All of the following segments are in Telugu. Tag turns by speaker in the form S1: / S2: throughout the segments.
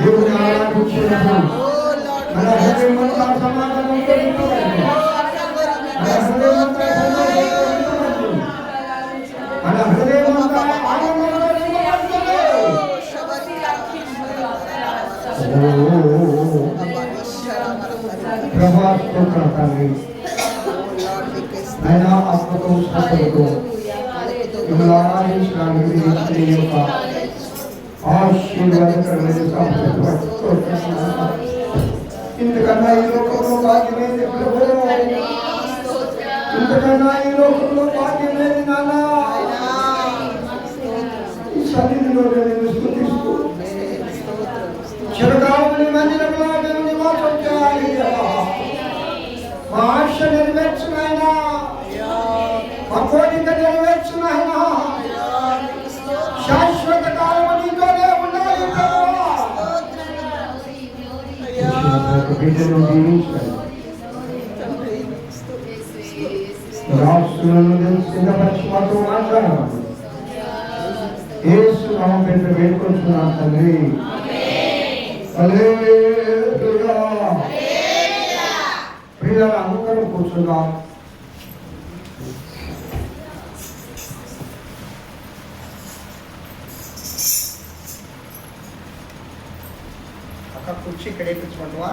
S1: దేవుని ఆరాధించినప్పుడు మన హృదయమంతా సమాధానంతో నింపబడింది. మన హృదయమంతా సంతోషంతో నింపబడింది. మన హృదయమంతా ఆనందంతో నింపబడింది. ప్రభా స్తోత్రం తండ్రి. ఆయన ఆత్మతో శ్రద్ధలతో మిమ్మల్ని ఆరాధించడానికి నీ యొక్క ఆశీర్వాదకరమైన ఇంతకన్నా ఈ లోకంలో భాగ్యం లేదు ప్రభు. ఇంతకన్నా ఈ లోకంలో భాగ్యం లేదు నాన్న. ఈ సన్నిధిలో నేను స్తుతిస్తూ చిరకాలని మందిరంలో నేను నివాసం చేయాలి. మా ఆశ నెరవేర్చునైనా, మా కోరిక నెరవేర్చునైనా, శాశ్వత కాలము నీతోనే ఉండాలి ప్రభువా. బిడ్డను దీవించండి. రాష్ట్రాలను సిద్ధపరిచి మాతో మాట్లాడమని యేసు నామం పేరిట వేడుకొంటున్నాం తండ్రి. హల్లెలూయా. ప్రియులారా, అందరం కూర్చుందాం. అక్కడ కూర్చి ఇక్కడ ఎక్కించుకుంటావా?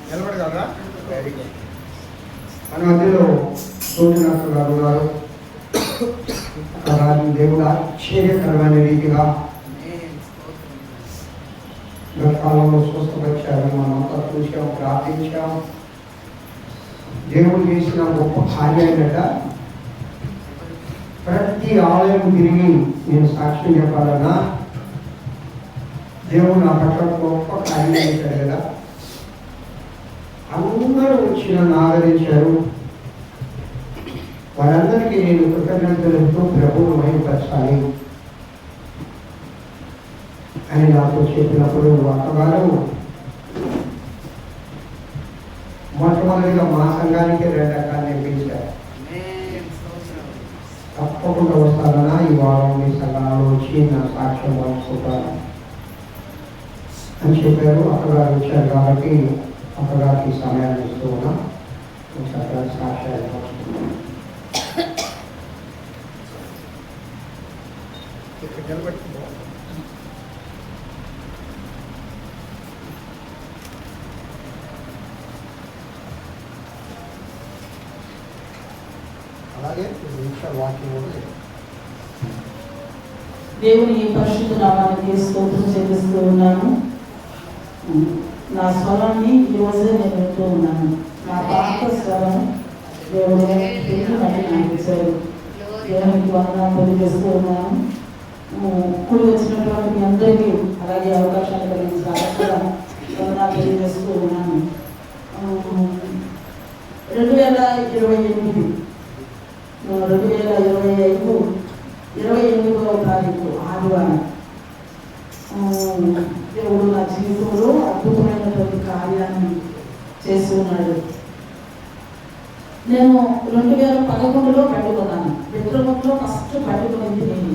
S1: నిలబడి కదా. Very good. మన మధ్యలో సూర్యనాథ్ గారు ఉన్నారు. దేవుడు ఆశ్చర్యకరమైన రీతిగా కాలంలో స్వస్థపరిచారు. మనమంతా చూసాం, ప్రార్థించాం. దేవుడు చేసిన గొప్ప కార్యాలట. ప్రతి ఆలయం తిరిగి నేను సాక్ష్యం చెప్పాలన్నా దేవుడు నా పట్ల గొప్ప కార్యం చేశాడు కదా. అందరూ వచ్చి నన్ను ఆదరించారు. వారందరికీ నేను కృతజ్ఞతలతో ప్రభువును మహిమపరచాలి అని నాతో చెప్పినప్పుడు అక్కగారు మొట్టమొదటిగా మా సంఘానికి 2 రకాలు నేర్పించారు. తప్పకుండా వస్తానన్నా ఈ వారం మీ సంఘాలలో వచ్చి నా సాక్ష్యం పంచుకుంటాను అని చెప్పారు. అక్కగారు వచ్చారు కాబట్టి అక్కగారికి సమయాన్ని ఇస్తూ ఉన్నాం. అక్కడ సాక్ష్యాలు పంచుకున్నాం. ఇక్కడ నిలబెట్టుకుంటాం. అలాగే వాక్యం
S2: దేవుని పరిశుద్ధ నామానికి స్తోత్రం చెల్లిస్తూ ఉన్నాను. నా స్వరాన్ని ఈరోజే నేను వింటూ ఉన్నాను. నా పాత స్వరం దేవుడు తిరిగి మళ్ళీ నాకు ఇచ్చారు. దేవునికి వందనాలు తెలియజేస్తూ ఉన్నాను. కూడి వచ్చినటువంటి మీ అందరికీ అలాగే అవకాశాలు కలిగించిన వందనాలు తెలియజేస్తూ ఉన్నాను. 2028 2025 28వ తారీఖు ఆదివారం దేవుడు నా జీవితంలో అద్భుతమైనటువంటి కార్యాన్ని చేసి ఉన్నాడు. నేను 2011లో పెట్టుకున్నాను. బెడ్రూమ్లో ఫస్ట్ పెట్టుకునేది నేను.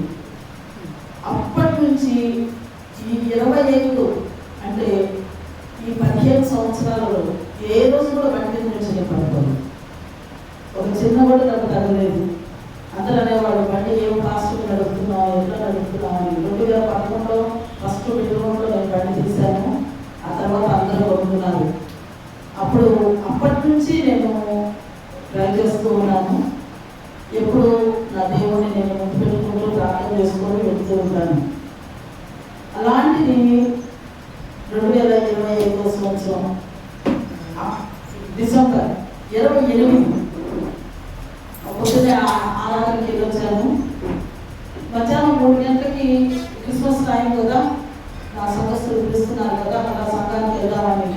S2: అప్పటి నుంచి ఈ 25 అంటే ఈ 15 సంవత్సరాలలో ఏ రోజు కూడా బండి నుంచి నేను పడుకోను. ఒక చిన్న కూడా నాకు తగ్గలేదు. అందరూ అనేవాడు బండి ఏం ఫాస్ట్గా నడుపుతున్నావు, ఎట్లా నడుపుతున్నావు అని. 2011లో ఫస్ట్ బెడ్రూమ్లో నేను బండి తీశాను. ఆ తర్వాత అందరూ కొనుక్కున్నారు. అప్పటి నుంచి నేను ట్రై చేస్తూ ఉన్నాను. ఎప్పుడు నా దేవుడిని నేను ముందు పెట్టుకుంటూ ప్రార్థన చేసుకొని వెళ్తూ ఉంటాను. అలాంటిది 2025 సంవత్సరం డిసెంబర్ 28 పొద్దున్నే ఆరాధనకి వెళ్ళొచ్చాను. మధ్యాహ్నం 3 గంటలకి క్రిస్మస్ టైం కదా, నా సంఘస్థులు పిలుస్తున్నారు కదా, మన సంఘానికి వెళ్దామని.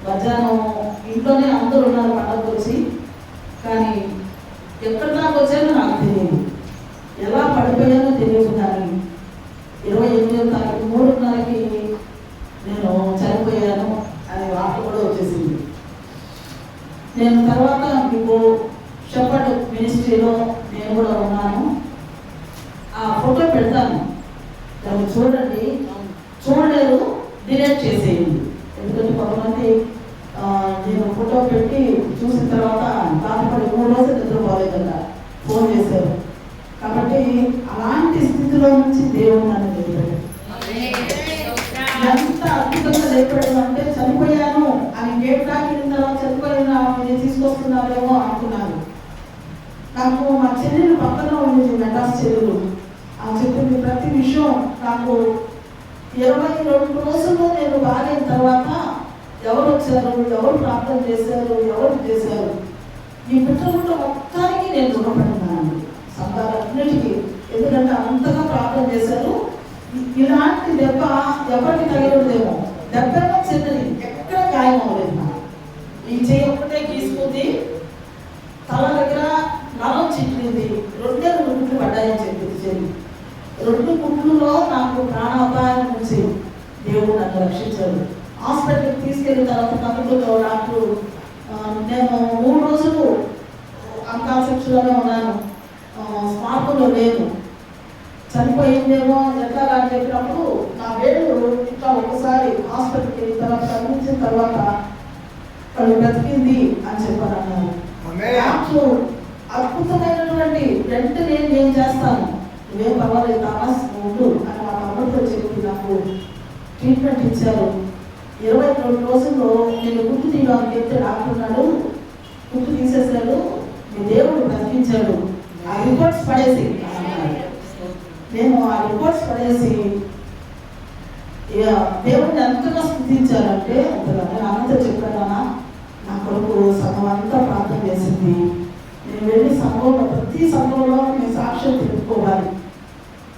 S2: మధ్యాహ్నం ఇంట్లోనే అందరూ ఉన్నారు పండగకు వచ్చి. కానీ ఎక్కడి దాకా వచ్చానో నాకు తెలియదు, ఎలా పడిపోయానో తెలియదు. కానీ 28వ తారీఖు 3:30కి నేను చనిపోయాను అనే వార్త కూడా వచ్చేసింది. నేను తర్వాత మీకు షెపర్డ్ మినిస్ట్రీలో నేను కూడా ఉన్నాను. ఆ ఫోటో పెడతాను, దాన్ని చూడండి. చూడలేదు, డిలీట్ చేసేయండి. ఎందుకంటే కొంతమంది నేను ఫోటో పెట్టి చూసిన తర్వాత బాధపడి 3 రోజులు నిద్రపోలేదన్న ఫోన్ చేశారు. కాబట్టి అలాంటి స్థితిలో నుంచి దేవుడు నన్ను లేపాడు. ఎంత అద్భుతంగా లేపాడు అంటే, చనిపోయాను అని గేట్ దాకిన తర్వాత చనిపోయిన నేను తీసుకొస్తున్నారేమో అనుకున్నాను. నాకు మా చెల్లెలు పక్కన ఉండేది, మెటాస్ చెల్లెలు. ఆ చెప్పింది ప్రతి విషయం. నాకు 22 రోజుల్లో నేను బాగైన తర్వాత ఎవరు వచ్చారు, ఎవరు ప్రార్థన చేశారు, ఎవరు చేశారు, ఈ పిల్లలు మొత్తానికి నేను రుణపడుతున్నాను, సంఘాలన్నిటికీ. ఎందుకంటే అంతగా ప్రార్థన చేశారు. ఇలాంటి దెబ్బ ఎవరికి తగలదేమో, దెబ్బ చిన్నది, ఎక్కడ గాయం అవ్వలేదు. నాకు ఈ చేయి ఒక్కటే గీసుకుంది, తల దగ్గర నరం చిట్లింది, 2 గుడ్లు పడ్డాయని చెప్పింది చెల్లి. 2 గుడ్లలో నాకు ప్రాణాపాయం నుంచి దేవుడు నన్ను రక్షించాడు. హాస్పిటల్కి తీసుకెళ్ళిన తర్వాత కనుకలో డాక్టర్, నేను 3 రోజులు అన్కాన్సెప్షన్లోనే ఉన్నాను, స్మార్పులో లేను, చనిపోయిందేమో ఎట్లా అని చెప్పినప్పుడు నా వేళ్ళు ఇట్లా ఒకసారి హాస్పిటల్కి వెళ్ళిన తర్వాత కనిపించిన తర్వాత వాళ్ళు బ్రతికింది అని చెప్పారన్నారు. డాక్టర్ అద్భుతమైనటువంటి వెంటనే నేను చేస్తాను, నువ్వేం పర్వాలేదు థామస్ ఉండు అని మా తమ్ముడితో చెప్పి నాకు ట్రీట్మెంట్ ఇచ్చారు. 22 రోజుల్లో నేను గుర్తు తీయడానికి వెళ్తే డాక్టర్ ఉన్నాడు, గుర్తు తీసేశాడు, మీ దేవుడు బ్రతికించాడు, ఆ రిపోర్ట్స్ పడేసి అన్నారు. నేను ఆ రిపోర్ట్స్ పడేసి దేవుడిని ఎంతగా స్థుతించాలంటే అంతగా. నేను అంతా చెప్పానా, నా కొడుకు సంఘం అంతా ప్రార్థన చేసింది, నేను వెళ్ళి సంఘంలో ప్రతి సంఘంలో నేను సాక్ష్యం తెలుపుకోవాలి,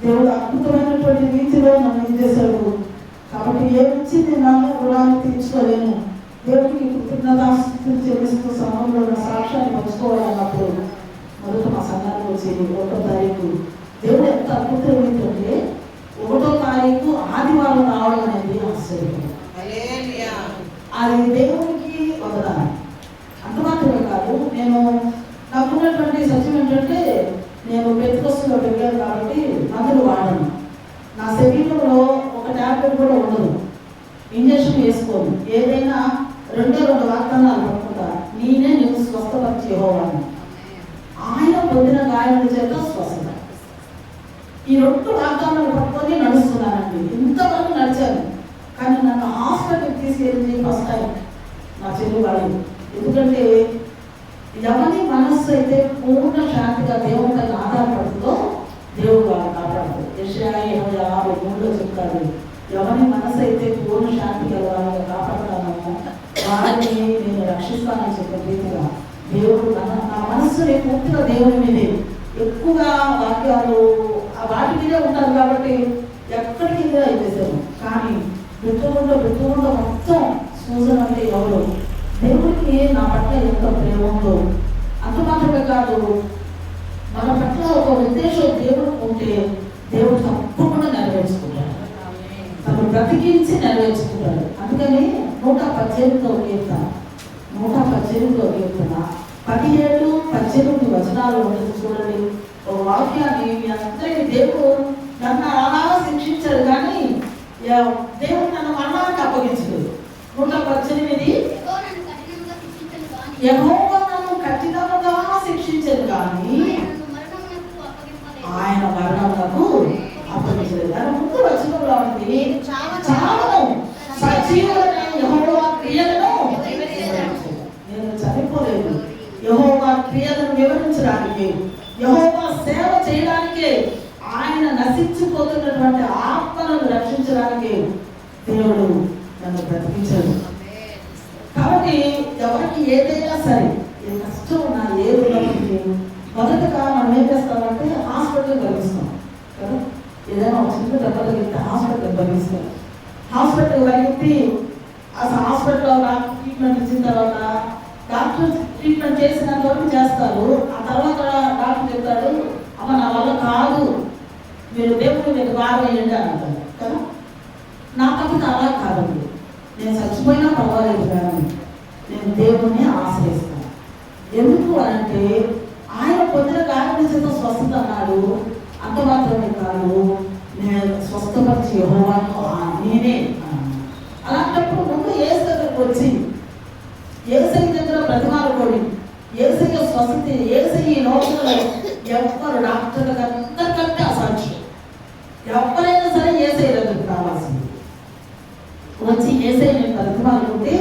S2: దేవుడు అద్భుతమైనటువంటి రీతిలో నన్ను ఏం చేశాడు. కాబట్టి ఏమిచ్చి నేను నా రుణాన్ని తీర్చుకోలేను, దేవుడికి కృతజ్ఞతాస్తుతులు చెల్లిస్తూ సంఘంలో నా సాక్ష్యాన్ని పంచుకోవాలన్నప్పుడు మొదట మా సంఘానికి వచ్చి 1వ తారీఖు దేవుడు ఎంత అద్భుతం ఏంటంటే 1వ తారీఖు ఆదివారం రావడం అనేది ఆశ్చర్యం. అది దేవుడికి వదలాలి. అంత మాత్రమే కాదు, నేను నాకున్నటువంటి సత్యం ఏంటంటే, నేను పెద్దకొస్తులో పెరిగాను కాబట్టి మందులు వాడను. నా శరీరంలో ఒక ట్యాబ్లెట్ కూడా ఉండదు, ఇంజక్షన్ వేసుకోను. ఏదైనా 2 వాగ్దానాలు పట్టుకుంటా, నేనే నేను స్వస్థపరిచి యెహోవాను, ఆయన పొందిన గాయాల చేత స్వస్థత. ఈ 2 వాగ్దానాలు పట్టుకొని నడుస్తున్నానండి. ఇంతవరకు నడిచాను, కానీ నన్ను హాస్పిటల్కి తీసుకెళ్ళింది ఫస్ట్ టైం నా చెల్లి వాళ్ళు. ఎందుకంటే ఎవరి మనస్సు అయితే పూర్ణ శాంతిగా దేవుడి పైన ఆధారపడుతుందో దేవుడు వాళ్ళు కాపాడుతాడు. యెషయా 53:3 చెప్తాడు, ఎవరి మనసు అయితే పూర్ణ శాంతి వాళ్ళగా కాపాడుతానో వారిని నేను రక్షిస్తానని చెప్పే రీతిగా దేవుడు నా మనస్సుని పూర్తిగా దేవుడి మీదే ఎక్కువగా వాక్యాలు వాటి మీదే ఉంటారు. కాబట్టి ఎక్కడికి అయిపోయాను. కానీ పెట్టుకుంటూ మొత్తం సూచన అంటే ఎవరు, దేవుడికి నా పట్ల ఎంత ప్రేమ ఉందో. అంత మాత్రమే కాదు, మన పట్ల ఒక ఉద్దేశం దేవుడు ఉంటే దేవుడు తప్పకుండా నెరవేర్చుకుంటాడు, తను బ్రతికించి నెరవేర్చుకుంటాడు. అందుకని 118వ కీర్తన 17-18 వచనాలు ఉంటుంది చూడండి. ఒక వాక్యాన్ని మీ అందరికీ దేవుడు నన్ను అలా శిక్షించాడు, కానీ దేవుడు నన్ను మరణానికి అప్పగించలేదు. 118 యెహోవా నన్ను కఠినంగా శిక్షించదు, కానీ ఆయన మరణమునకు అప్పగించలేదు. దాని ముందు వచనంలో ఉంది, చావను సజీవులైన యెహోవా క్రియలను నేను చనిపోలేదు. యెహోవా క్రియలను వివరించడానికి, యెహోవా సేవ చేయడానికి, ఆయన నశించిపోతున్నటువంటి ఆత్మలను రక్షించడానికి దేవుడు నన్ను బ్రతికించాడు. కాబట్టి ఎవరికి ఏదైనా సరే, ఏ కష్టం ఉన్నా, ఏ ఉన్నప్పటికీ మొదటగా మనం ఏం చేస్తామంటే హాస్పిటల్ కలిగిస్తాం కదా. ఏదైనా ఒక చిన్న దెబ్బ తగిలితే హాస్పిటల్ కలిగిస్తాం. హాస్పిటల్ కలిగి అసలు హాస్పిటల్లో డాక్టర్ ట్రీట్మెంట్ ఇచ్చిన తర్వాత డాక్టర్ ట్రీట్మెంట్ చేసినంత వరకు చేస్తారు. ఆ తర్వాత డాక్టర్ చెప్తాడు, అమ్మ నా వల్ల కాదు, మీరు దేవుడు మీకు బాగా వేయండి అని అంటారు కదా. నా పక్కన అలా కాదండి, నేను చచ్చిపోయినా పర్వాలేదు, కానీ నేను దేవుడిని ఆశ్రయిస్తాను. ఎందుకు అంటే ఆయన పొందిన గాయాల చేత స్వస్థత అన్నాడు. అంత మాత్రమే కాదు, నేను స్వస్థపరిచి యెహోవాను అలాంటప్పుడు ముందు యేసు దగ్గరకు వచ్చి యేసయ్య దగ్గర బ్రతిమాలుకోండి. యేసయ్య స్వస్థతి, యేసయ్య ఈ లోకంలో ఎవ్వరు డాక్టర్లు అందరికంటే అసాధ్యం. ఎవరైనా సరే యేసయ్య దగ్గరకు రావాల్సింది. వచ్చి యేసయ్యని బ్రతిమాలుకుంటే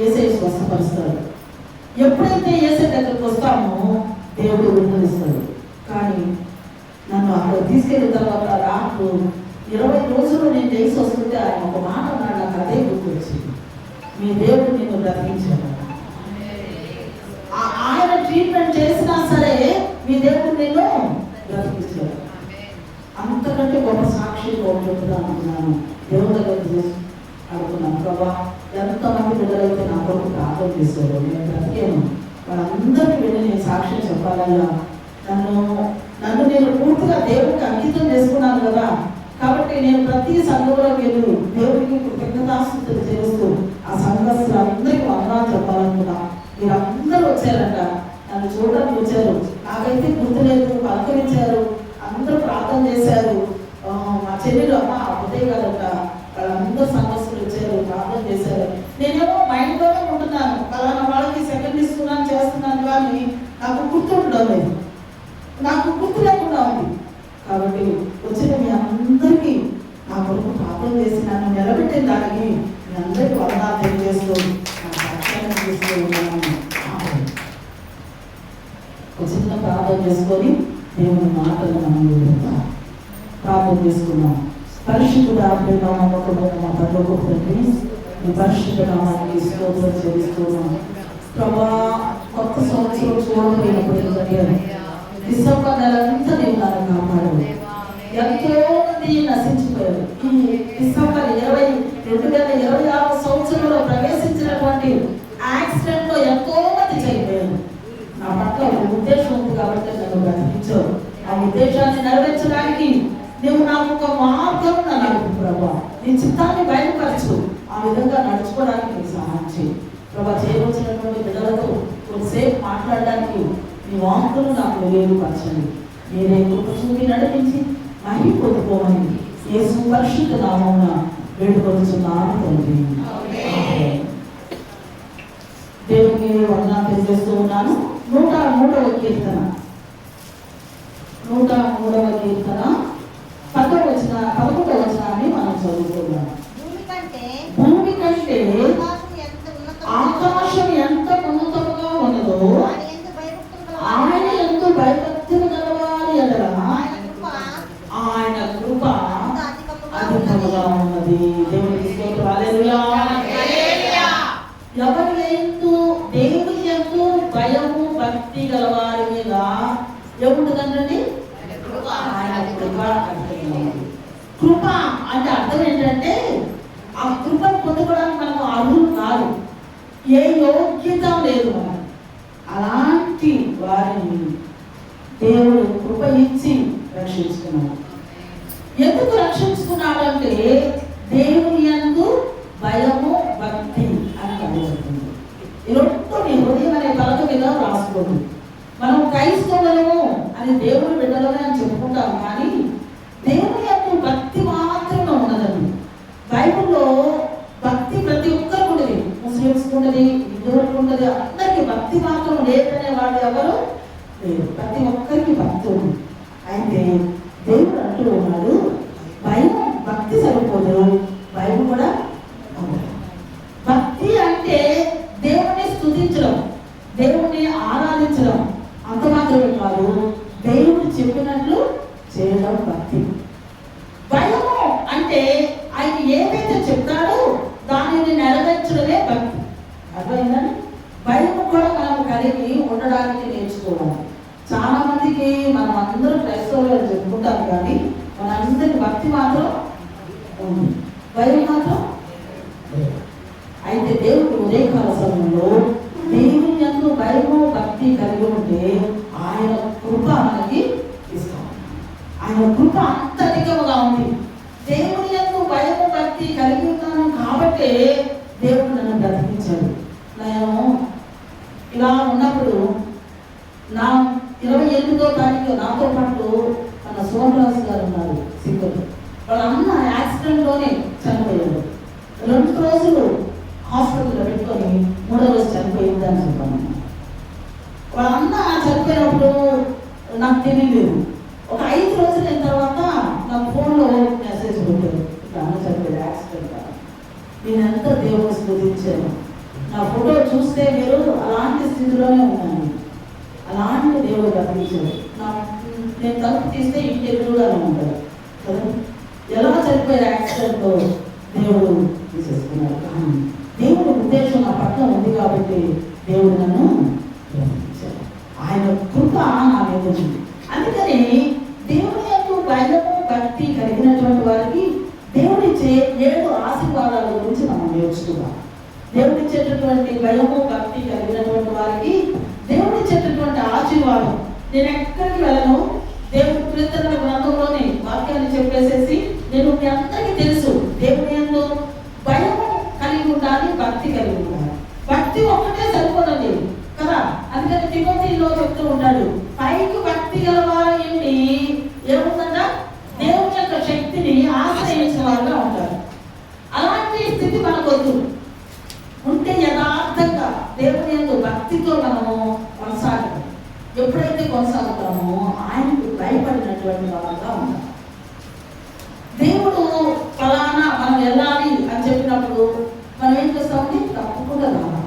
S2: యేసయ్య స్వస్థపరుస్తాడు. ఎప్పుడైతే యేసయ్య దగ్గరకు వస్తామో దేవుడు విడుదలిస్తాడు. కానీ నన్ను అక్కడ తీసుకెళ్ళిన తర్వాత రాత్రు 20 రోజులు నేను చేసి వస్తుంటే ఆయన ఒక మాట అన్నాడు. నాకు అదే గుర్తొచ్చింది. మీ దేవుడు నిన్ను బ్రతికించాడు. ఆయన ట్రీట్మెంట్ చేసినా సరే మీ దేవుడు నిన్ను బ్రతికించాడు. అంతకంటే గొప్ప సాక్షి చెప్తున్నాను. దేవుడి దగ్గర అనుకున్నాను, ప్రభా ఎంతమంది బిడ్డలైతే నా కొరకు ప్రార్థన చేశారు, నేను బ్రతికేను, వాళ్ళందరికీ వెళ్ళి నేను సాక్ష్యం చెప్పాలయ్యా. నన్ను నేను పూర్తిగా దేవుడికి అంకితం చేసుకున్నాను కదా, కాబట్టి నేను ప్రతి సంఘంలోకి వెళ్ళి దేవుడికి కృతజ్ఞతాస్తుతులు చేస్తూ ఆ సంఘస్థులు అందరికీ వందనాలు చెప్పాలనుకున్నా. మీరందరూ వచ్చారంట, నన్ను చూడడానికి వచ్చారు. నాకైతే గుర్తులేదు, పలకరించారు, అందరూ ప్రార్థన చేశారు. మా చెల్లెలు అమ్మ ఉదయ్ గారంట, వాళ్ళందరూ సంఘస్థులు వచ్చారు, ప్రార్థన చేశారు. నేనేమో మైండ్లోనే ఉంటున్నాను, పలానా వాళ్ళకి సెకండ్ ఇస్తున్నాను చేస్తున్నాను, కానీ నాకు గుర్తుండడం లేదు, నాకు గుర్తు లేకుండా ఉంది. కాబట్టి వచ్చిన మీ అందరికీ నా కొరకు ప్రార్థన చేసి నన్ను నిలబెట్టిన దానికి మీ అందరికీ వందనాలు తెలియజేస్తూ చేస్తూ ఉన్నాను. ఒక చిన్న ప్రార్థన చేసుకొని దేవుని మాటలు మనం ప్రార్థన చేసుకున్నాం. పరిశుద్ధుడా ప్రేమ నమ్మకమైన మా పరలోక తండ్రి, మీ పరిశుద్ధ నామానికి స్తోత్రం చెల్లిస్తున్నాం. ప్రభా, కొత్త సంవత్సరం చూడబోయినప్పుడు డిసెంబర్ నెలంతా నేను నన్ను కాపాడు. ఎంతో మంది నశించిపోయారు. ఈ డిసెంబర్ 2026 సంవత్సరంలో ప్రవేశించినటువంటి యాక్సిడెంట్ లో ఎంతో మంది చనిపోయారు. నా పట్ల ఒక ఉద్దేశం ఉంది కాబట్టి నన్ను బ్రతికించావు. ఆ ఉద్దేశాన్ని నెరవేర్చడానికి నువ్వు నాకు ఒక మార్గం నడుపు ప్రభా, నీ చిత్తాన్ని బయలుపరచు. ఆ విధంగా నడుచుకోవడానికి నీకు సహాయం చేయి ప్రభా. చేయవలసినటువంటి బిడ్డలతో కొంతసేపు మాట్లాడడానికి నీ వాక్కులు నాకు వేరుపరచండి. మీరే కృప చూపి నడిపించి మహిమ పొందుకోమని యేసు పరిశుద్ధ నామమున వేడుకొనుచున్నాను తండ్రి. దేవునికి వందనాలు తెలియజేస్తూ ఉన్నాను. 103వ కీర్తన 11వ వచనాన్ని మనం చదువుతున్నాం. భూమి కంటే ఆకాశం ఎంత ఉన్నతముగా ఉన్నదో ఆయన ఎందు భయభక్తులు గలవారి ఎడల ఆయన కృప అధికముగా ఉన్నది. దేవునికి స్తోత్రం. హల్లెలూయా. ఎవరి యందు దేవుని యందు భయము భక్తి గలవారి మీద ఏముంటుందండి? ఆయన కృప అధికముగా ఉన్నది. కృప అంటే అర్థం ఏంటంటే ఆ కృపను పొందుకోవడానికి మనకు అర్హులు కాదు, ఏ యోగ్యత లేదు మనం. అలాంటి వారిని దేవుడు కృప ఇచ్చి రక్షించుకున్నాడు. ఎందుకు రక్షించుకున్నాడంటే దేవుని యందు భయము భక్తి అని కలుగుతుంది. ఈ రెండు నీ హృదయం అనే పలక మీద రాసుకోదు. మనం క్రైస్తవులము అని దేవుని బిడ్డలమే అని చెప్పుకుంటాం, కానీ దేవుని యందు భక్తి మాత్రమే ఉన్నదండి. బైబిల్లో భక్తి ప్రతి ఒక్కరికి ఉండదు. ముస్లిమ్స్ ఉండదు, హిందువులకు ఉండదు, అందరికీ భక్తి మాత్రం లేదనే వాళ్ళు ఎవరు లేదు. ప్రతి ఒక్కరికి భక్తి ఉంది. అయితే దేవుడు అంటూ ఉన్నాడు, భయం భక్తి సరిపోదు, భయం కూడా భక్తి అంటే దేవుణ్ణి స్తుతించడం, దేవుణ్ణి ఆరాధించడం అంత మాత్రమే కాదు, దేవుడు చెప్పినట్లు చేయడం భక్తి. భయము అంటే ఆయన ఏదైతే చెప్తాడో దానిని నెరవేర్చడమే భక్తి. అర్థమైందని భయము కూడా మనం కలిగి ఉండడానికి నేర్చుకోవాలి. చాలా మందికి మనం అందరూ క్రైస్తవులు చెప్పుకుంటాం, కానీ మనందరికి భక్తి మాత్రం ఉంది, భయం మాత్రం. అయితే దేవుడు ఉదయకాల సమయంలో దేవుని యందు భయము భక్తి కలిగి ఉంటే ఆయన కృప మనకి ఇస్తాం. ఆయన కృప అంత అధికముగా ఉంది. దేవుని యందు భయము భక్తి కలిగి ఉన్నాను కాబట్టి దేవుడు నన్ను బ్రతికించాడు. నేను ఇలా ఉన్నప్పుడు నా 28వ తారీఖు నాతో పాటు మన సోమరాజు గారు ఉన్నారు సింగర్. వాళ్ళ అన్న యాక్సిడెంట్ యాక్సిడెంట్లోనే చనిపోయాడు. 2 రోజులు హాస్పిటల్లో పెట్టుకొని 3వ రోజు చనిపోయింది అని చెప్పాను. వాళ్ళన్న చనిపోయినప్పుడు నాకు తెలియలేదు. ఒక 5 రోజుల తర్వాత నాకు ఫోన్లో మెసేజ్ పెట్టారు, అన్న చనిపోయాడు యాక్సిడెంట్. నేను ఎంత దేవుని స్తుతించాను. నా ఫోటో చూస్తే మీరు అలాంటి స్థితిలోనే ఉన్నాను. అలాంటి దేవుడు రప్పించాడు. నేను తలుపు తీస్తే ఇంటి ఎదురుగానే ఉంటాడు కదా. ఎలా చనిపోయారు యాక్సిడెంట్తో దేవుడు తీసేసుకున్నాడు. కానీ దేవుడి ఉద్దేశం నా పట్ల ఉంది కాబట్టి దేవుడు నన్ను రప్పించాడు. ఆయన కృప నా మీద ఉంది. అందుకని దేవుని యొక్క భయము భక్తి కలిగినటువంటి వారికి దేవుడిచ్చే 7 ఆశీర్వాదాల గురించి మనం నేర్చుకుందాం. దేవుడిచ్చేటటువంటి భయము భక్తి కలిగినటువంటి వారికి దేవుడిచ్చేటటువంటి ఆశీర్వాదం. నేను ఎక్కడికి వెళ్ళను, దేవుడి కీర్తనల గ్రంథంలోని వాక్యాన్ని చెప్పేసేసి నేను మీ అందరికీ తెలుసు. దేవుని యందు భయము కలిగి ఉండాలి, భక్తి కలిగి ఉండాలి. భక్తి ఒక్కటే సరిపోదండి కదా. అందుకని తిమోతిలో చెప్తూ ఉంటాడు, పైకి భక్తి గలవారు ఏంటి ఏముందంట, దేవుని యొక్క శక్తిని ఆశ్రయించిన వారుగా ఉంటారు. అలాంటి స్థితి మనకొద్దు. ఉంటే యథార్థంగా దేవుని యందు భక్తితో మనము కొనసాగాలి. ఎప్పుడైతే కొనసాగుతామో ఆయనకు భయపడినటువంటి వాళ్ళగా ఉంటాం. దేవుడు ఫలానా మనం వెళ్ళాలి అని చెప్పినప్పుడు మనం ఏం చేస్తామంటే తప్పకుండా రావాలి.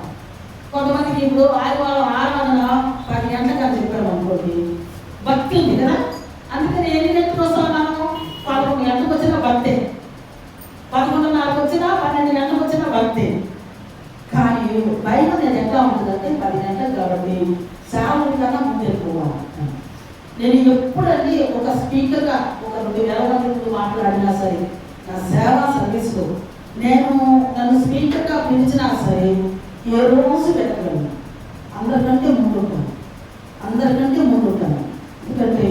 S2: కొంతమందికి ఇప్పుడు ఆరాధన 10 గంటలకు అని చెప్పాము అనుకోండి, భక్తి ఉంది కదా. అందుకని ఎన్ని గంటలకు వస్తాం మనము, 11 గంటలకు వచ్చినా భక్తే, 11:30 వచ్చినా 12 గంటలకు వచ్చినా భక్తే. కానీ బయట నేను ఎట్లా ఉంటుందంటే 10 గంటలు కాబట్టి సేవకుడి కన్నా ముందు వెళ్ళిపోవాలి. నేను ఎప్పుడండి ఒక స్పీకర్గా ఒక 2,000 మంది ముందు మాట్లాడినా సరే, నా సేవా సర్వీస్లో నన్ను స్పీకర్గా పిలిచినా సరే ఏ రోజు పెట్టగలను. అందరికంటే ముందు ఉంటాను. ఎందుకంటే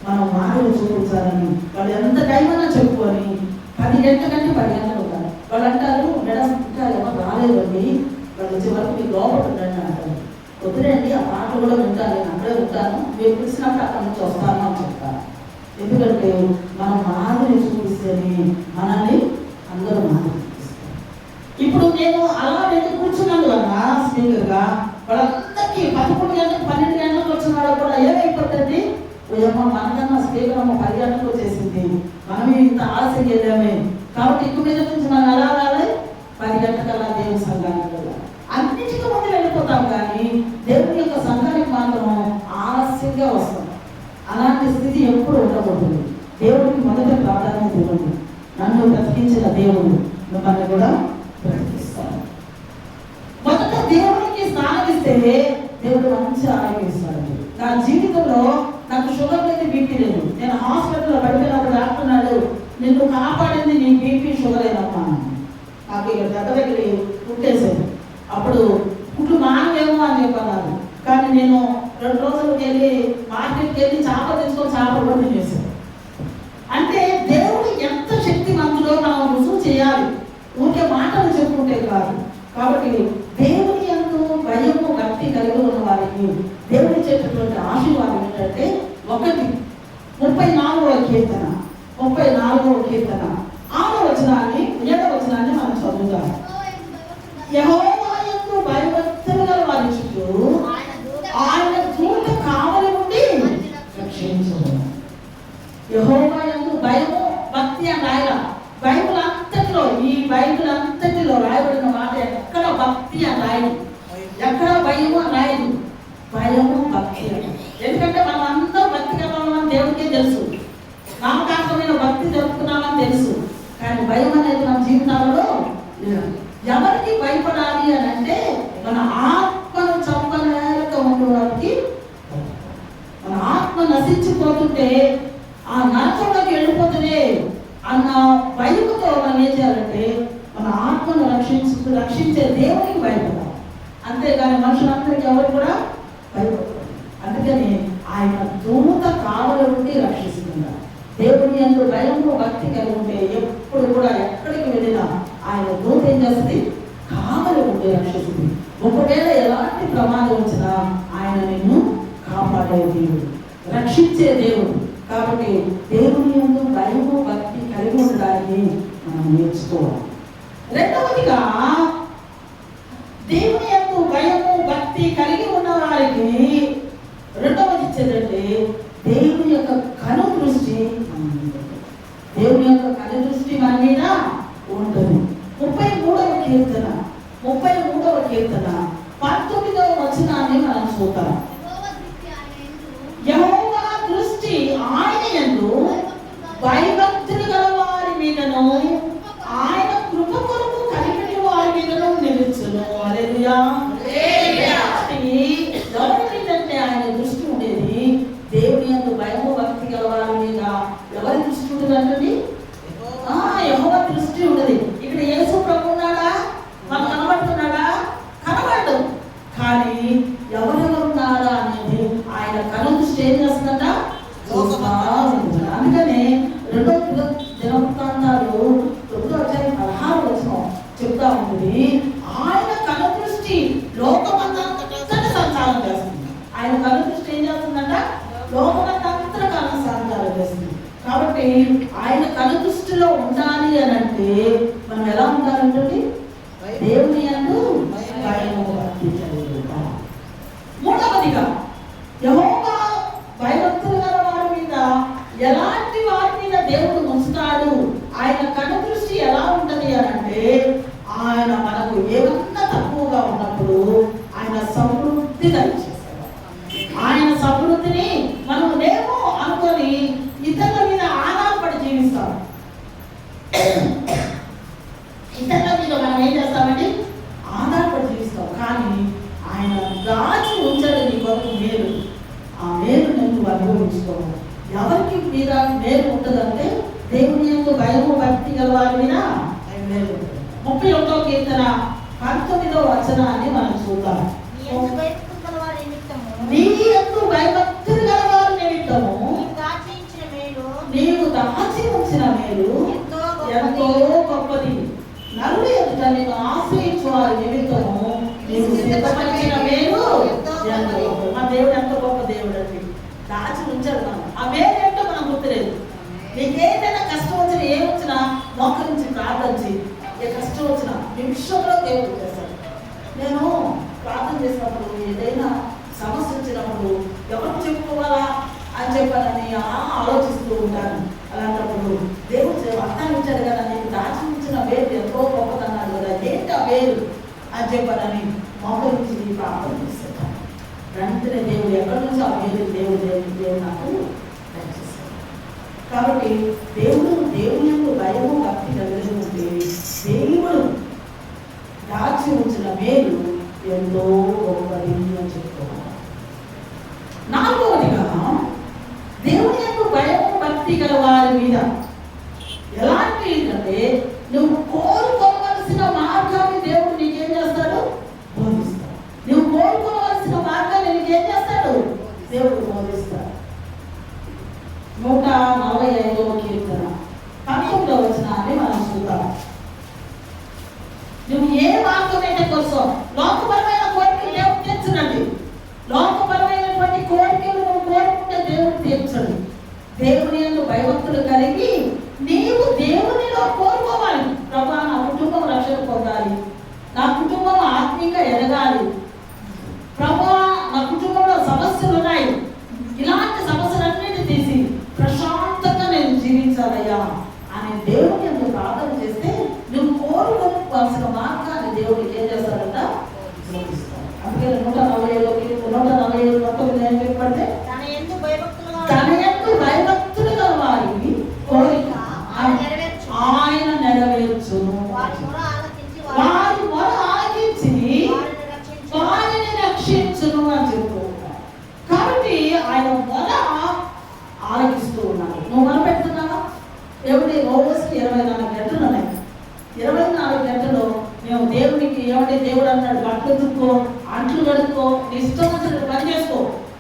S2: మనం మాటలు చూపించాలని వాళ్ళు ఎంత టైం అన్నా చెప్పుకొని 10 గంటల కంటే 10 గంటలు ఉంటారు. వాళ్ళు అంటారు, మేడం ఇంకా ఎవరు రాలేదండి, వాళ్ళు వచ్చే వరకు మీకు లోపల ఉండండి అంటారు. వద్దులేండి, ఆ పాటలు కూడా వింటాను, నేను అక్కడే ఉంటాను, మీరు పిలిచినప్పుడు అక్కడ నుంచి వస్తాను అని చెప్తాను. ఎందుకంటే మనం మాదిరి చూపిస్తేనే మనల్ని అందరూ మాదిరి చూపిస్తారు. ఇప్పుడు నేను అలా వెళ్ళి కూర్చున్నందువల్ల స్పీకర్గా వాళ్ళందరికీ 11 గంటలకు 12 గంటలకు వచ్చిన వాళ్ళు కూడా ఏమైపోతుంది, మనకన్నా స్పీకర్ 10 గంటలకు వచ్చేసింది, మనమే ఇంత ఆలస్యం వెళ్ళామే కాబట్టి ఎక్కువ మీద నుంచి మనం ఎలా రావాలి, 10 గంటలకల్లా దేవుని సంఘానికి వెళ్ళాలి. అన్నిటికీ ముందు వెళ్ళిపోతాం కానీ దేవుని యొక్క సంఘానికి మాత్రం ఆలస్యంగా వస్తాం. అలాంటి స్థితి ఎప్పుడు ఉండకూడదు. దేవుడికి మొదట ప్రాధాన్యత ఇవ్వండి. నన్ను బ్రతికించిన దేవుడు మిమ్మల్ని కూడా బ్రతికిస్తాడు. మొదట దేవుడికి స్నానం ఇస్తే దేవుడు మంచి ఆరోగ్యం ఇస్తాడు. నా జీవితంలో నాకు షుగర్ లేదు, బీపీ లేదు. నేను హాస్పిటల్లో పడిపోయినప్పుడు డాక్టర్ అన్నాడు, నిన్ను కాపాడింది నీ బీపీ షుగర్ అయినమ్మా. నాకు ఇక దగ్గర కుట్టేసాడు. అప్పుడు కుట్లు మానవేమో అని చెప్పన్నారు. కానీ నేను 2 రోజులకు వెళ్ళి మార్కెట్కి వెళ్ళి చేపలు తెచ్చుకొని చేపలు కూడా చేశాను. అంటే దేవుడు ఎంత శక్తివంతుడో మనం రుజువు చేయాలి, ఊరికే మాటలు చెప్పుకుంటే కాదు. కాబట్టి దేవుని యందు భయము భక్తి కలిగి ఉన్న వారికి దేవుడు ఇచ్చేటటువంటి ఆశీర్వాదం ఏంటంటే, 34వ కీర్తన 6వ వచనాన్ని 7వ వచనాన్ని మనం చదువుతాం. యెహోవా యందు భయభక్తులు గల వారి చుట్టూ ఆయన దూత కావలి ఉండి రక్షించును. యెహోవా యందు భయము భక్తి అని రాయలా. బైబిల్ అంతటిలో రాయబడిన మాట ఎక్కడ భక్తి అని రాయదు, ఎక్కడ భయము అని రాయదు. భయము భక్తి. ఎందుకంటే మనం అందరూ భక్తి కలవాలని దేవుడికే తెలుసు, నామకార్థమైన భక్తి జరుపుతున్నామని తెలుసు. కానీ భయం అనేది మన జీవితాలలో ఎవరికి భయపడాలి అని అంటే, మన ఆత్మను చంపలేక ఉండడానికి, మన ఆత్మ నశించిపోతుంటే ఆ నరకంలోకి వెళ్ళిపోతుంది అన్న భయముతో మనం ఏం చేయాలంటే, మన ఆత్మను రక్షించే దేవునికి భయపడాలి. అంతేగాని మనుషులందరికీ ఎవరు కూడా భయపడతారు. అందుకని ఆయన దూత కావలి ఉండి రక్షిస్తున్నారు. దేవుని యందు భయము భక్తి కలిగి ఉంటే ఎప్పుడు కూడా ఎక్కడికి వెళ్ళినా ఆయన దూత ఏం చేస్తుంది, కావలి ఉండి రక్షిస్తుంది. ఒకవేళ ఎలాంటి ప్రమాదం వచ్చినా ఆయన నిన్ను కాపాడే దేవుడు, రక్షించే దేవుడు. కాబట్టి దేవుని యందు భయము భక్తి కలిగి ఉండడానికి మనం నేర్చుకోవాలి. రెండవదిగా దేవుని యందు భయము భక్తి కలిగి ఉన్న వారికి రెండవది ఇచ్చేదంటే దేవుని యొక్క కను దృష్టి మన మీద ఉంటుంది. దేవుని యొక్క కను దృష్టి మన మీద ఉంటుంది. 33వ కీర్తన 19వ వచనాన్ని మనం చూద్దాం. యెహోవా దృష్టి ఆయన యందు భయభక్తులు గల వారి మీదను ఆయన కృప కొరకు కనిపెట్టే వారి మీదను నిలుచును. హల్లెలూయా. ఎవరి మీదంటే ఆయన దృష్టి ఉండేది దేవుని యందు భయము భక్తి గల వారి మీద. ఎవరి దృష్టి ఉంటుందంటే యెహోవా దృష్టి ఉండదు. ఇక్కడ యేసు ప్రభు ఉన్నాడా? మనకు కనబడుతున్నాడా? కనబడదు. కానీ ఎవరెవరు ఉన్నారా అనేది ఆయన కను దృష్టి ఏం చేస్తుందంట? అందుకనే 2వ దినవృత్తాంతాలు 9:16 చెప్తా ఉంటుంది. ఆయన కను దృష్టి లోకమంతా సంచారం చేస్తుంది. ఆయన కను దృష్టి ఏం చేస్తుందంట? లోకమంతా సంచారం చేస్తుంది. కాబట్టి ఆయన కను దృష్టిలో ఉండాలి అని అంటే మనం ఎలా ఉండాలంటే దేవుని యందు భయము భక్తి కలిగి ఉండాలి. మూడవదిగా యెహోవా భయభక్తులు గల వారి మీద ఎలాంటి వారి మీద దేవుడు ఉంచుతాడు, ఆయన కను దృష్టి ఎలా ఉంటది అని అంటే ఆయన మనకు ఏమన్నా తక్కువగా ఉన్నప్పుడు ఆయన సమృద్ధి దయచేస్తాడు. ఆయన సమృద్ధిని మనం లేమో అనుకొని ఇతరుల మీద ఆధారపడి జీవిస్తాం. ఇతరుల మీద మనం ఏం చేస్తామండి? ఆధారపడి జీవిస్తాం. కానీ ఆయన దాచి ఉంచడు నీ కొరకు మేలు. ఆ మేలు నువ్వు అనుభవించుకోవాలి. ఎవరికి మీద మేలు ఉంటుందంటే దేవుని యందు భయము భక్తి గల వారి మీద మేలు ఉంటుంది. 31వ కీర్తన 19వ వచనాన్ని మనం చూద్దాం. నీ యందు భయభక్తులు గల వారి నిమిత్తము నీవు దాచి ఉంచిన మేలు ఎంతో గొప్పది. నరుడు ఎదుట నీవు ఆశ్రయించు వారి నిమిత్తము నీవు సిద్ధపరిచిన మేలు ఎంతో గొప్పది. మా దేవుడు ఎంత గొప్ప దేవుడు అండి. దాచి ఉంచాడు. మనం ఆ మేలు ఏంటో మనం గుర్తులేదు. నీకు ఏదైనా కష్టం వచ్చినా ఏమొచ్చినా మోకరించి ప్రార్థించి ఏ కష్టం వచ్చినా నిమిషంలో దేవుడు చేస్తాడు. నేను ప్రార్థన చేసినప్పుడు ఏదైనా సమస్య వచ్చినప్పుడు ఎవరు చెప్పుకోవాలా అని చెప్పాలని ఆలోచిస్తూ ఉంటాను. అలాంటప్పుడు దేవుడు అర్థాన్ని ఇచ్చాడు కదా, నీకు దాచి ఉంచిన వేరు ఎంతో గొప్పదన్నాడు కదా, ఏంటి ఆ వేరు అని చెప్పాలని మోకరించి ప్రార్థన చేస్తాను. వెంటనే దేవుడు ఎక్కడి నుంచి ఆ వేరు దేవుడు నాకు దయచేస్తాడు. కాబట్టి దేవుని యొక్క భయము భక్తి కలిగి ఉంటే దేవుడు దాచి ఉంచిన మేలు ఎంతో గొప్పది అని చెప్పుకోవాలి. 4వదిగా దేవుని యొక్క భయము భక్తి గల వారి మీద ఎలాంటి అంటే నువ్వు కోరుకోవలసిన మార్గాన్ని దేవుడు నీకేం చేస్తాడు? బోధిస్తాడు. నువ్వు కోరుకోవలసిన మార్గాన్ని నీకేం చేస్తాడు? దేవుడు బోధిస్తాడు. 145వ కీర్తన 19వ వచనాన్ని మనం చూద్దాం. నువ్వు ఏ మార్గం అయితే కోసం లోకపరమైన కోరికలు దేవుడు తీర్చనండి. లోకపరమైనటువంటి కోరికలు నువ్వు కోరుకుంటే దేవుడు తీర్చడు. దేవుని యందు భయభక్తులు కలిగి నీవు దేవునిలో కోరుకోవాలి. ప్రభా, నా కుటుంబం రక్షణ పొందాలి, నా కుటుంబం ఆత్మీయంగా ఎదగాలి, ప్రభా నా కుటుంబంలో సమస్యలు ఉన్నాయి, ఇలాంటి సమస్యలన్నిటిని తీసి ప్రశాంతంగా నేను జీవించాలయ్యా అని దేవుని యందు ప్రార్థన చేస్తే నువ్వు కోరుకోవాల్సిన మార్గాన్ని దేవుడికి ఏం చేస్తాడంట? బోధిస్తాడు. అందుకే 147 ఏం చెప్పంటే తన యందు భయభక్తులు గల వారి కోరిక ఆయన నెరవేర్చును. వారి మొర ఆలకించి వారిని రక్షించును అని చెప్తూ ఉంటాడు. కాబట్టి ఆయన మొర ఆలకిస్తూ ఉన్నాడు. నువ్వు మొర పెడుతున్నావా? ఏమిటి? రోజుకి 24 గంటలు ఉన్నాయి. 24 గంటలు మేము దేవునికి ఏమిటి దేవుడు అన్నాడు, బట్టలు తుక్కో, అంట్లు కడుక్కో, నీ ఇష్టం వచ్చినట్టు పని చేసుకో.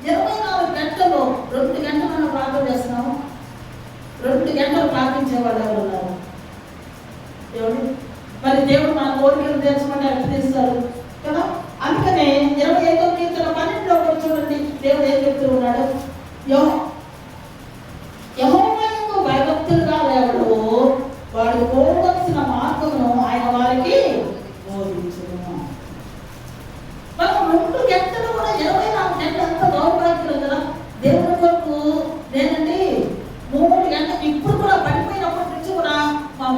S2: 24 గంటలు 2 గంటలు మనం ప్రార్థన చేస్తున్నాము. 2 గంటలు ప్రార్థించే వాళ్ళు ఎవరు ఉన్నారు? దేవుడు మరి దేవుడు మన కోరికలు తీర్చమంటే ఎట్లా తీస్తారు కదా. అందుకనే 25వ కీర్తన 12లో చూడండి, దేవుడు ఏం చెప్తూ ఉన్నాడు? యెహోవా యందు భయభక్తులుగా ఎవడో వాడు కోరుకోవలసిన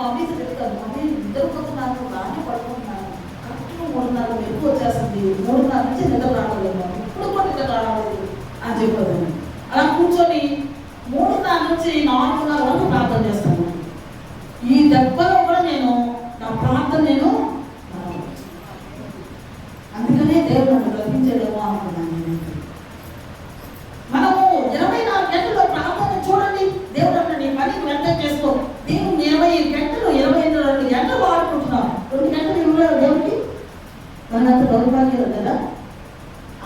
S2: మమ్మీ చెప్తాను, మమ్మీ నిద్రపోతున్నాను, బాగానే పడుకుంటున్నాను, కరెక్ట్గా 3:30 మెరుపు వచ్చేస్తుంది, 3:30 నుంచి నిద్ర రావట్లేదు, ఇప్పుడు కూడా నిద్ర రావట్లేదు అని చెప్పదు. అలా కూర్చొని 3:30 నుంచి 4:30 వరకు ప్రార్థన చేస్తాను. ఈ దెబ్బలో కూడా నేను నా ప్రార్థన నేను అందుకనే దేవుడు నన్ను బ్రతికించలేమో అనుకున్నాను. మనము 24 గంటల్లో ప్రార్థన చూడండి. దేవుడు అన్న నీ పనికి వెంటనే చేసుకో. నేను 20 గంటలు 22 గంటలు వాడుకుంటున్నాను. 2 గంటలు ఇవ్వలేదు దేవుడికి, మనంత దౌర్భాగ్యం కదా.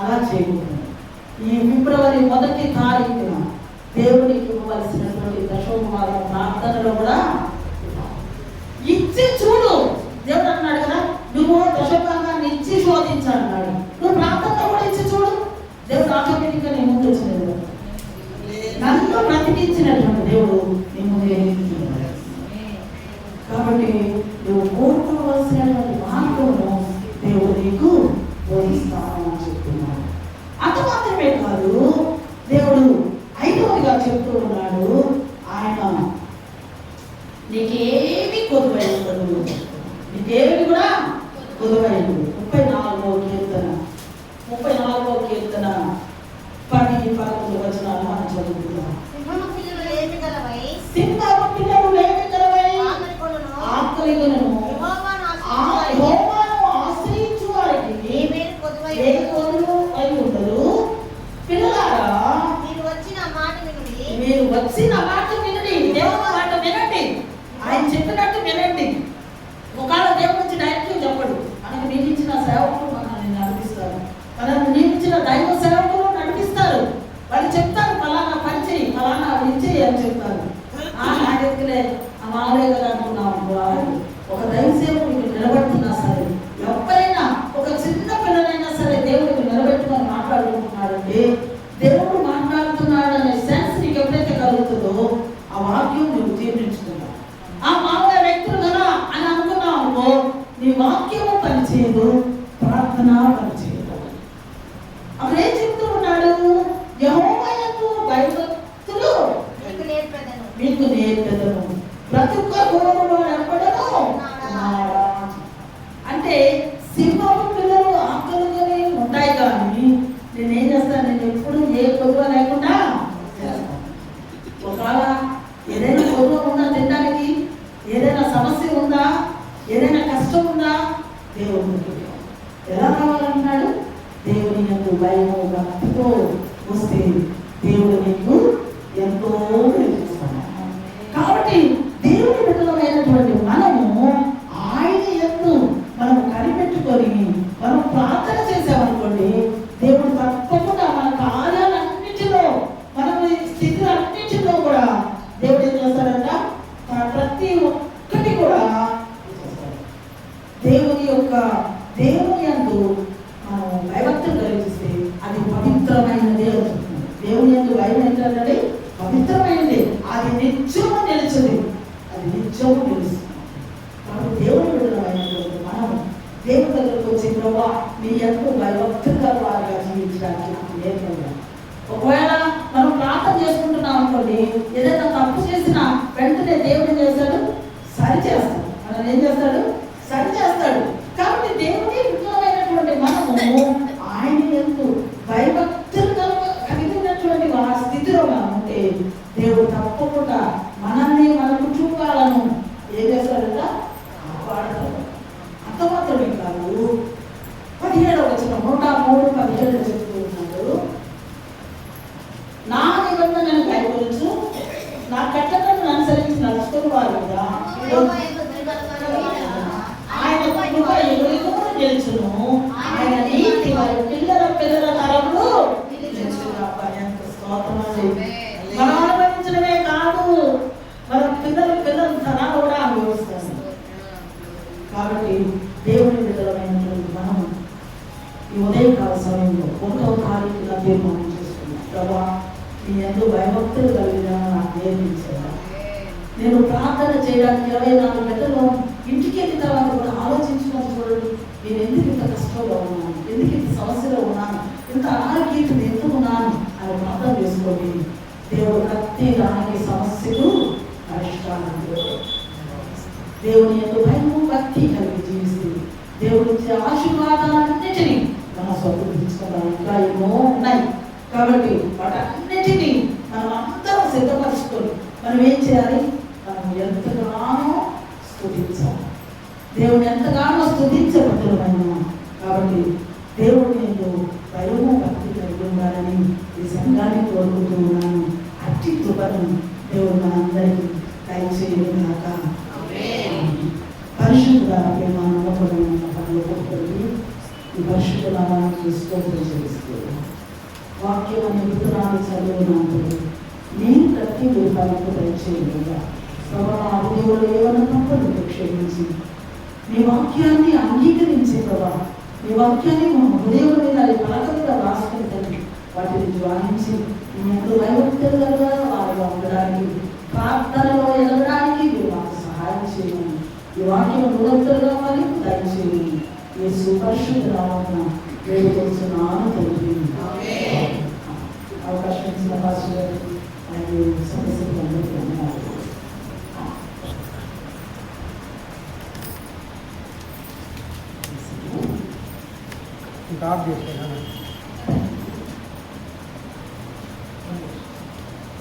S2: అలా చేయకూడదు. ఈ ఫిబ్రవరి 1వ తారీఖున దేవుడికి ఇవ్వవలసినటువంటి దశోపవారం ప్రార్థనలో కూడా ఇచ్చి చూడు. దేవుడు అన్నాడు కదా, నువ్వు దశభాగాన్ని ఇచ్చి శోధించాలన్నాడు. నువ్వు ప్రార్థనలో కూడా ఇచ్చి చూడు. దేవుడు ఆటోమేటిక్గా నీ ముందు వచ్చినది. నన్ను బ్రతికించినటువంటి దేవుడు నీ ముందు. కాబట్టి నువ్వు కోరుకోవలసినటువంటి మార్గమును దేవుడు నీకు బోధిస్తాను అని చెప్తున్నాడు. అంత మాత్రమే కాదు, దేవుడు 5వదిగా చెప్తూ ఉన్నాడు, ఆయన నీకేమి కొదువై ఉండదు, నీకేమి కూడా కొదువై ఉండదు. 34వ కీర్తన 10-11 వచనాలు మనం చదువుతున్నాం. సింహపు పిల్లలు లేమి గలవై ఆకలిగొనును, యెహోవాను ఆశ్రయించు వారికి ఏ కొదువు అయి ఉండదు. పిల్లలారా, మీరు వచ్చిన మాట వినండి. దేవుని మాట వినండి. ఆయన చెప్పినట్టు వినండి. ఒకవేళ దేవుడి నుంచి డైరెక్ట్ చెప్పడు. మనకు నియమించిన సేవకులు మనల్ని నడిపిస్తారు. మనల్ని నియమించిన దైవ సేవకులు నడిపిస్తారు. వాళ్ళు చెప్తారు, ఫలానా పని చేయి, ఫలానా ఇచ్చేయి అని చెప్తారు. నా దగ్గరే మామూలే కదా అనుకున్నాం. ఒక దైవ సేవకుడికి నిలబడుతున్నా సరే, ఎవరైనా ఒక చిన్న పిల్లలైనా సరే దేవుడికి నిలబెట్టుకొని మాట్లాడుకుంటున్నాడంటే, దేవుడు మాట్లాడుతున్నాడనే సెన్స్ నీకు ఎప్పుడైతే కలుగుతుందో ఆ వాక్యం నువ్వు జీర్ణించుకున్నావు. ఆ మామూలు వ్యక్తులు కదా అని అనుకున్నావు అనుకో, నీ వాక్యము పనిచేయదు, ప్రార్థన పనిచేయదు. అప్పుడు ఏం చెప్తూ ఉన్నాడు, యెహోవా యందు భయభక్తులు మీకు నేర్పెదను, బ్రతుకగోరులో ఎప్పడను అంటే సింహపు పిల్లలు ఆకలిగానే ఉంటాయి. కానీ నేనేం చేస్తాను, నేను ఎప్పుడు ఏ కొదువ లేకుండా చేస్తాను. ఒకవేళ ఏదైనా కొదువ ఉందా, తినడానికి ఏదైనా సమస్య ఉందా, ఏదైనా కష్టం ఉందా, దేవుడికి ఎలా కావాలంటున్నాడు, దేవుని యందు భయము భక్తితో వస్తే దేవుడు నీకు ఎంతో నేర్పిస్తాడు. కాబట్టి దేవుని బిడ్డలమైనటువంటి మనము ఆయన యందు మనం కనిపెట్టుకొని మనం ప్రార్థన చేసామనుకోండి, దేవుడు తప్పకుండా మన కార్యాలన్నింటిలో, మన స్థితులన్నింటిలో కూడా దేవుడు ఏం చేస్తాడంట, ప్రతి ఒక్కటి కూడా దేవుని యందు మనం భయభక్తులు కలిగిస్తే అది పవిత్రమైనది అవుతుంది. దేవుని యందు భయం ఏంటంటే పవిత్రమైనది, అది నిత్యము నిలిచింది, అది నిత్యము నిలుస్తుంది. కాబట్టి దేవుని బిడ్డలమైనటువంటి మనం దేవుని దగ్గరకు వచ్చి, ప్రభా మీ ఎంతో భయభక్తులుగా వారిగా జీవించడానికి నాకు నేర్పండి. ఒకవేళ మనం ప్రార్థన చేసుకుంటున్నాం అనుకోండి, ఏదైనా తప్పు చేసినా వెంటనే దేవుడు ఏం చేస్తాడు, సరి చేస్తాడు. మనం ఏం చేస్తాడు, సరి చేస్తాడు. కాబట్టి దేవుని బిడ్డలమైనటువంటి మనము ఆయన ఎంతో భయభక్తులుగా కలిగినటువంటి ఆ స్థితిలో మనం ఉంటే దేవుడు తప్పకుండా మనల్ని, మన కుటుంబాలను ఏం చేస్తాడంట, కాపాడతాడు. అంత మాత్రమే కాదు, 17వ వచనం 103:17 చెప్తూ ఉన్నాడు, నా నిబంధనను కైకొనచ్చు, నా కట్టడలను అనుసరించి నడుచుకుని వారి మీద ఆయన కృప యుగయుగములు నిలుచును, ఆయన నీతి వారి పిల్లల తరములు నిలుచును. ఎంత స్తోత్రం! మనం అనుభవించడమే కాదు, మన పిల్లల తరాలు కూడా అనుభవిస్తాం. కాబట్టి దేవుని బిడ్డలమైనటువంటి మనం ఈ ఉదయకాల సమయంలో 1వ తారీఖున తీర్మానం చేసుకున్నాం, ప్రభా నీ యందు భయభక్తులు కలిగిన నాకు నేర్పించాను. నేను ప్రార్థన చేయడానికి 24 గంటలు ఇంటికి వెళ్ళిన తర్వాత కూడా ఆలోచించుకొని చూడండి, నేను ఎందుకు ఇంత కష్టంలో ఉన్నాను, ఎందుకు ఇంత సమస్యలో ఉన్నాను, ఇంత అనారోగ్యం ఎందుకు ఉన్నాను అని ప్రార్థన చేసుకోండి. దేవుడు ప్రతి దానికి సమస్యకు పరిష్కారం. దేవుని యొక్క భయము భక్తి కలిగి జీవిస్తూ దేవుడి ఇచ్చే ఆశీర్వాదాలన్నిటినీ మనం స్వతంత్రించుకుందాం. ఇంకా ఎన్నో ఉన్నాయి కాబట్టి వాటన్నిటినీ మనం అందరం సిద్ధపరచుకొని మనం ఏం చేయాలి? మనం ఎంతగానో స్తుతించాలి. దేవుని ఎంతగానో స్తుతించబడుతున్నాము. కాబట్టి దేవుడిని నేను భయము భక్తి కలిగి ఉండాలని ఈ సంఘాన్ని కోరుకుంటున్నాను. అట్టి కృపను దేవుడు మనందరికీ దయచేయగాక. పరిశుద్ధ ప్రేమ నమ్మకమైన పనులకి ఈ పరిశుద్ధ నామానికి స్తోత్రం చెల్లిస్తూ వాక్యం అనే విత్తనాలు చదివినప్పుడు నేను ప్రతి రూపాయలకు దయచేయగా ప్రభావ దేవుడు ఏమైనా తప్పులు క్షమించి నీ వాక్యాన్ని అంగీకరించే ప్రభావ నీ వాక్యాన్ని మా హృదయం మీద అది పలక మీద రాసుకుంటాను. వాటిని జ్వాలించి నేను వైవక్తులుగా వారిగా ఉండడానికి ప్రార్థనలో ఎదగడానికి మీరు మాకు సహాయం చేయండి. ఈ వాక్యం నిరంతరంగా మరి దయచేయండి. యేసు పరిశుద్ధ నామమున వేడుకొంచున్నాను తండ్రి. అవకాశం ఇచ్చిన పాస్టర్ మరియు సదస్సులందరికీ ధన్యవాదాలు.
S1: ఇంకా ఆఫ్ చేసేనా?